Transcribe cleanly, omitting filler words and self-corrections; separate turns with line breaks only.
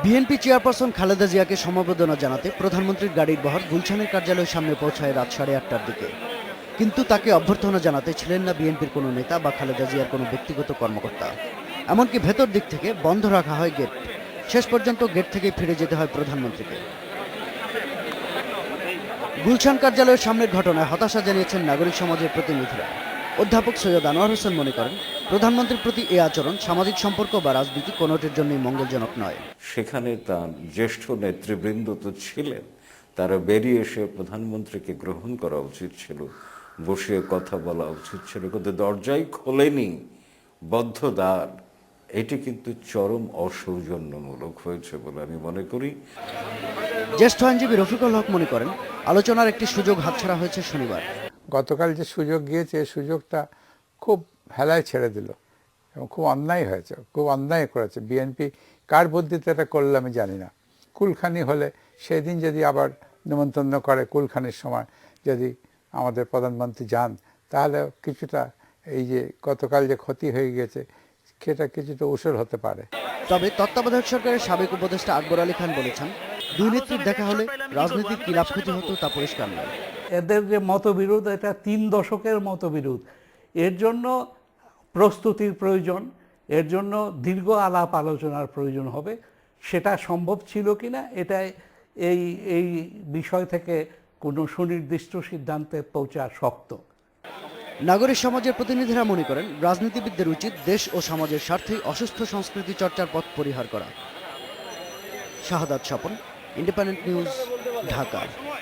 BNP chairperson Khaleda জিয়াকে সমবেদনা জানাতে প্রধানমন্ত্রীর গাড়ির বহর গুলশানের কার্যালয়ের সামনে পৌঁছায় রাত 8:30টার দিকে। কিন্তু তাকে অভ্যর্থনা জানাতে ছিলেন না বিএনপির কোনো নেতা বা খালেদা জিয়ার কোনো ব্যক্তিগত কর্মকর্তা। এমনকি ভেতর দিক থেকে বন্ধ রাখা হয় গেট। শেষ পর্যন্ত গেট থেকেই ফিরে যেতে হয় প্রধানমন্ত্রীকে। গুলশান কার্যালয়ের সামনের ঘটনায় হতাশা জানিয়েছেন নাগরিক সমাজের প্রতিনিধিরা। অধ্যাপক সৈয়দ আনোয়ার হোসেন মনে করেন, প্রধানমন্ত্রীর প্রতি এই আচরণ সামাজিক সম্পর্ক বা রাজনীতি কোনোটির জন্যই মঙ্গলজনক নয়।
সেখানে তার জ্যেষ্ঠ নেতৃবৃন্দ তো ছিলেন, তারা বেরিয়ে এসে প্রধানমন্ত্রীকে গ্রহণ করা উচিত ছিল, বসিয়ে কথা বলা উচিত ছিল, কিন্তু দরজাই খোলেনি, বদ্ধ দ্বার। এটি কিন্তু চরম অসৌজন্যমূলক হয়েছে বলে আমি মনে করি।
জ্যেষ্ঠ আইনজীবী রফিকুল হক মনে করেন, আলোচনার একটি সুযোগ হাতছাড়া হয়েছে শনিবার।
গতকাল যে সুযোগ গিয়েছে এই সুযোগটা খুব হেলায় ছেড়ে দিল এবং খুব অন্যায় হয়েছে, খুব অন্যায় করেছে বিএনপি। কার বুদ্ধিতে এটা করলে আমি জানি না। কুলখানি হলে সেদিন যদি আবার নিমন্ত্রণ করে, কুলখানির সময় যদি আমাদের প্রধানমন্ত্রী যান, তাহলে কিছুটা এই যে গতকাল যে ক্ষতি হয়ে গেছে সেটা কিছুটা উসুল হতে পারে।
তবে তত্ত্বাবধায়ক সরকারের সাবেক উপদেষ্টা আকবর আলী খান বলেছেন, দুই নেত্রীর দেখা হলে রাজনীতির কি লাভ ক্ষতি হতো তা পরিষ্কার নয়।
এদের যে মতবিরোধ, এটা 3 দশকের মতবিরোধ। এর জন্য প্রস্তুতির প্রয়োজন, এর জন্য দীর্ঘ আলাপ আলোচনার প্রয়োজন হবে। সেটা সম্ভব ছিল কিনা, এটা এই বিষয় থেকে কোনো সুনির্দিষ্ট সিদ্ধান্তে পৌঁছা শক্ত।
নাগরিক সমাজের প্রতিনিধিরা মনে করেন, রাজনীতিবিদদের উচিত দেশ ও সমাজের স্বার্থেই অসুস্থ সংস্কৃতি চর্চার পথ পরিহার করা। শাহাদাত স্বপন, ইন্ডিপেন্ডেন্ট নিউজ, ঢাকা।